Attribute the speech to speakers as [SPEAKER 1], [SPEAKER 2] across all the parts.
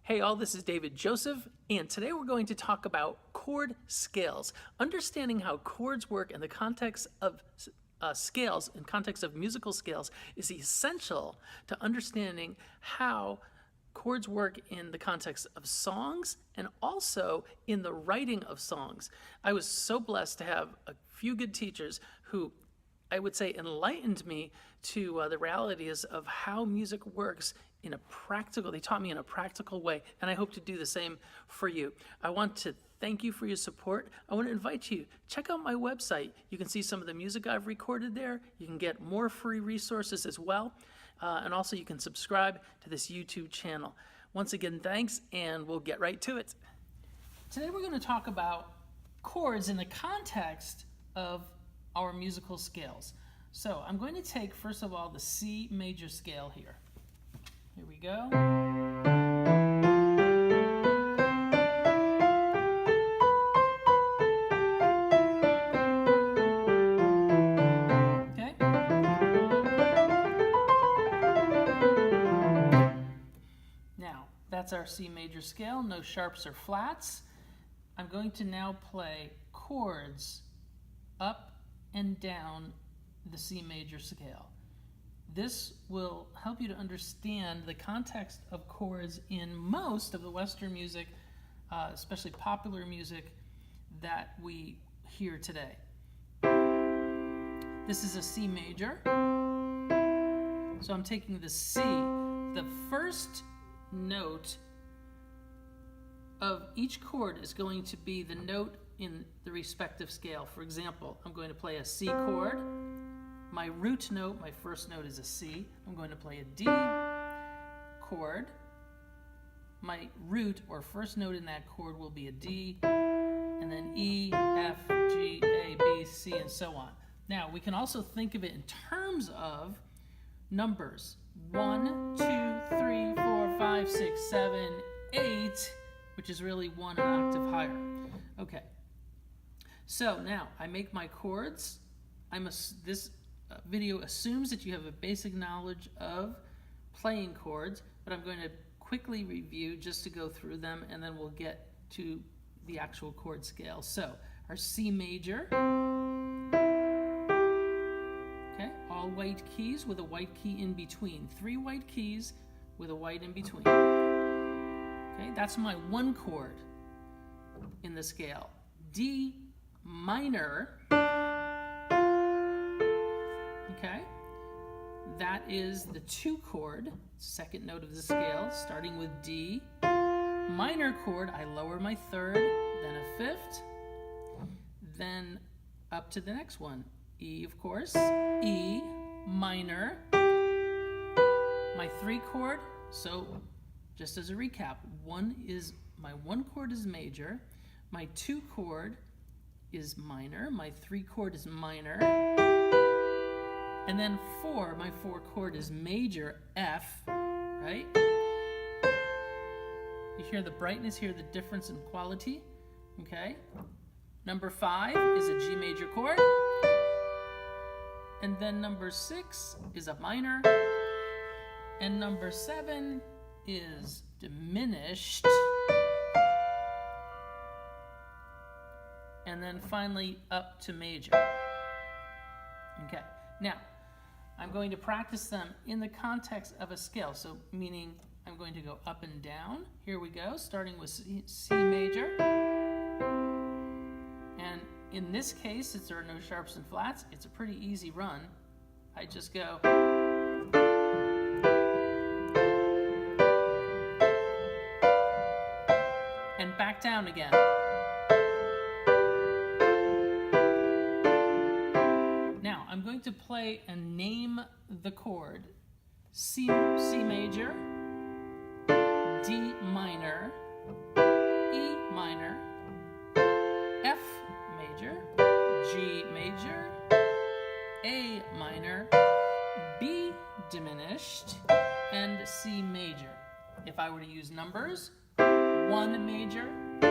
[SPEAKER 1] Hey all, this is David Joseph, and today we're going to talk about chord scales. Understanding how chords work in the context of scales, in context of musical scales, is essential to understanding how chords work in the context of songs and also in the writing of songs. I was so blessed to have a few good teachers who I would say enlightened me to the realities of how music works in a practical, they taught me in a practical way, and I hope to do the same for you. I want to thank you for your support. I want to invite you, check out my website. You can see some of the music I've recorded there. You can get more free resources as well, and also you can subscribe to this YouTube channel. Once again, thanks, and we'll get right to it. Today we're going to talk about chords in the context of our musical scales. So I'm going to take, first of all, the C major scale here. Here we go. Okay. Now, that's our C major scale, no sharps or flats. I'm going to now play chords up and down the C major scale. This will help you to understand the context of chords in most of the Western music, especially popular music that we hear today. This is a C major. So I'm taking the C. The first note of each chord is going to be the note in the respective scale. For example, I'm going to play a C chord. My root note, my first note is a C. I'm going to play a D chord. My root or first note in that chord will be a D, and then E, F, G, A, B, C, and so on. Now, we can also think of it in terms of numbers. 1, 2, 3, 4, 5, 6, 7, 8, which is really one octave higher. Okay. So now I make my chords. This video assumes that you have a basic knowledge of playing chords, but I'm going to quickly review just to go through them, and then we'll get to the actual chord scale. So our C major, okay, all white keys with a white key in between. 3 white keys with a white in between. Okay, that's my one chord in the scale. D minor, okay, that is the 2 chord, second note of the scale, starting with D. Minor chord, I lower my 3rd, then a 5th, then up to the next one. E, of course, E minor. My 3 chord, so just as a recap, my 1 chord is major, my 2 chord is minor, my 3 chord is minor, and then 4, my 4 chord is major, F, right? You hear the brightness, hear the difference in quality, okay? Number 5 is a G major chord, and then number 6 is a minor, and number 7 is diminished, and then finally up to major. Okay, now I'm going to practice them in the context of a scale, so meaning I'm going to go up and down. Here we go, starting with C major. And in this case, since there are no sharps and flats, it's a pretty easy run. I just go and back down again. Now, I'm going to play and name the chord. C major, D minor, E minor, F major, G major, A minor, B diminished, and C major. If I were to use numbers, 1 major, 2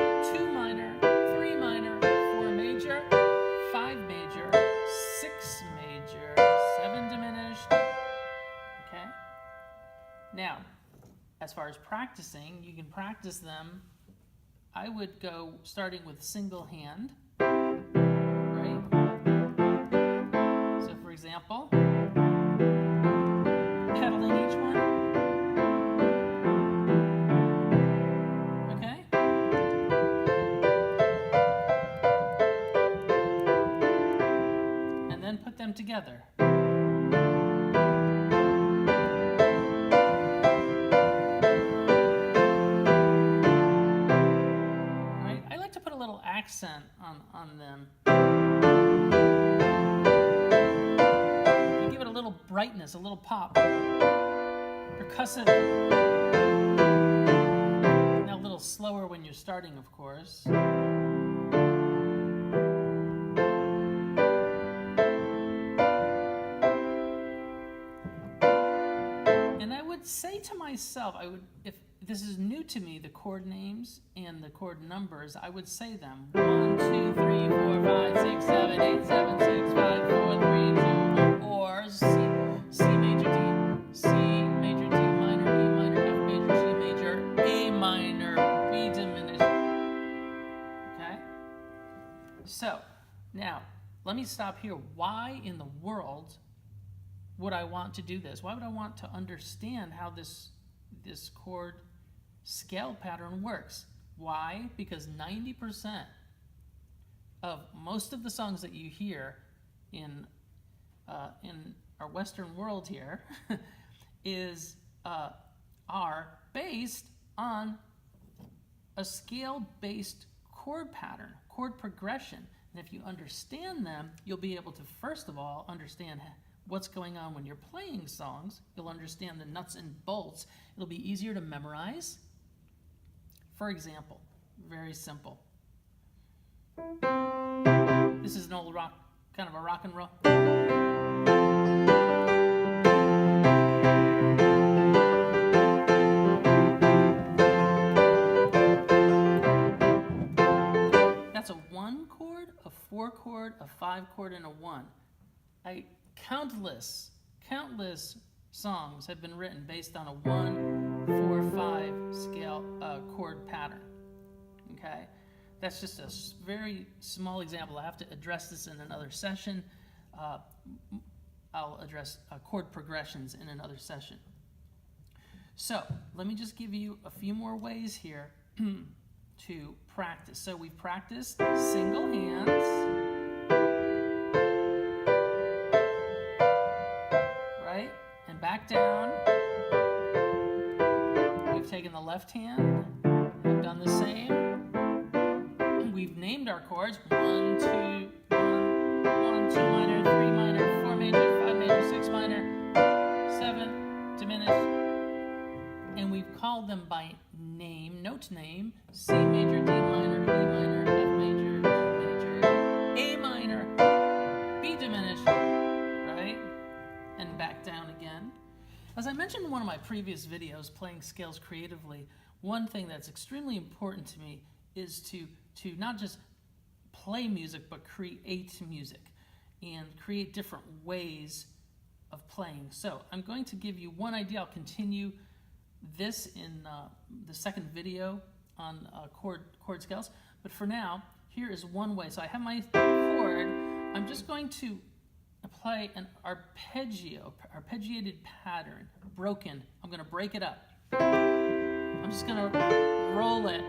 [SPEAKER 1] minor, 3 minor, 4 major, 5 major, 6 major, 7 diminished. Okay? Now, a as far as practicing, you can practice them. I would go starting with single hand, right? So for example, pedaling each one. Okay? And then put them together. Accent on them. You give it a little brightness, a little pop. Percussive. Now a little slower when you're starting, of course. And I would say to myself, if this is new to me, the chord names and the chord numbers, I would say them. 1, 2, 3, 4, 5, 6, 7, 8, 7, 6, 5, 4, 3, 2, 1. Or C major, D, C major, D minor, E minor, F major, G major, A minor, B diminished. Okay? So, now, let me stop here. Why in the world would I want to do this? Why would I want to understand how this chord scale pattern works? Why? Because 90% of most of the songs that you hear in our Western world here are based on a scale-based chord pattern, chord progression. And if you understand them, you'll be able to, first of all, understand what's going on when you're playing songs. You'll understand the nuts and bolts. It'll be easier to memorize. For example, very simple. This is an old rock, kind of a rock and roll. That's a 1 chord, a 4 chord, a 5 chord, and a 1. Countless songs have been written based on a 1, 4, 5 scale chord pattern. Okay, that's just a very small example. I have to address this in another session. I'll address chord progressions in another session. So let me just give you a few more ways here to practice. So we've practiced single hands. And back down. We've taken the left hand, we've done the same. We've named our chords 1, 2, 1, 1, 2 minor, 3 minor, 4 major, 5 major, 6 minor, 7 diminished. And we've called them by name, note name: C major, D minor, E minor, F major, G major, A minor, B diminished, right? And back down again. As I mentioned in one of my previous videos, Playing Scales Creatively, one thing that's extremely important to me is to not just play music, but create music and create different ways of playing. So I'm going to give you one idea. I'll continue this in the second video on chord scales. But for now, here is one way. So I have my chord. I'm just going to play an arpeggiated pattern, broken. I'm going to break it up. I'm just going to roll it.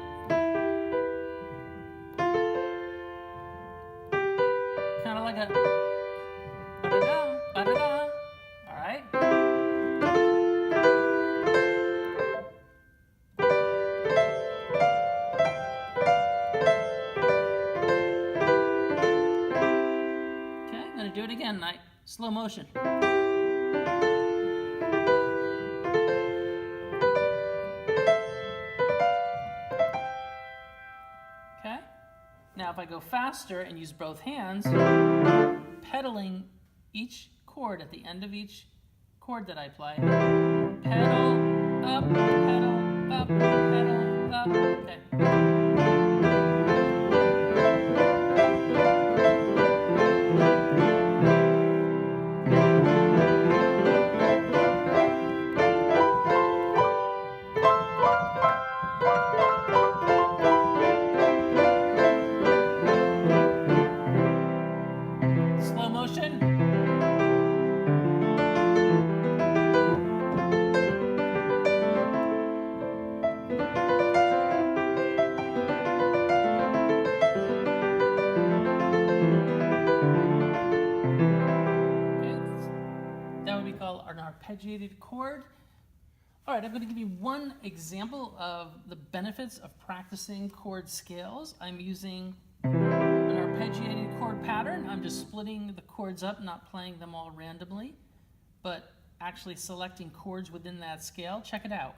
[SPEAKER 1] Kind of like a ba-da-da, ba-da-da. All right? Okay, I'm going to do it again. Slow motion. Okay? Now if I go faster and use both hands, pedaling each chord at the end of each chord that I play. Pedal, up, pedal, up, pedal, up. Okay. Slow motion. That would be called an arpeggiated chord. All right, I'm going to give you one example of the benefits of practicing chord scales. I'm using an arpeggiated chord pattern. I'm just splitting the chords up, not playing them all randomly, but actually selecting chords within that scale. Check it out.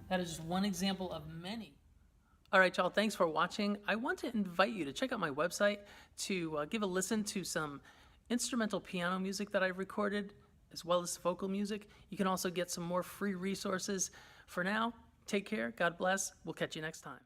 [SPEAKER 1] That is just one example of many. All right, y'all, thanks for watching. I want to invite you to check out my website to give a listen to some instrumental piano music that I've recorded, as well as vocal music. You can also get some more free resources. For now, take care, God bless. We'll catch you next time.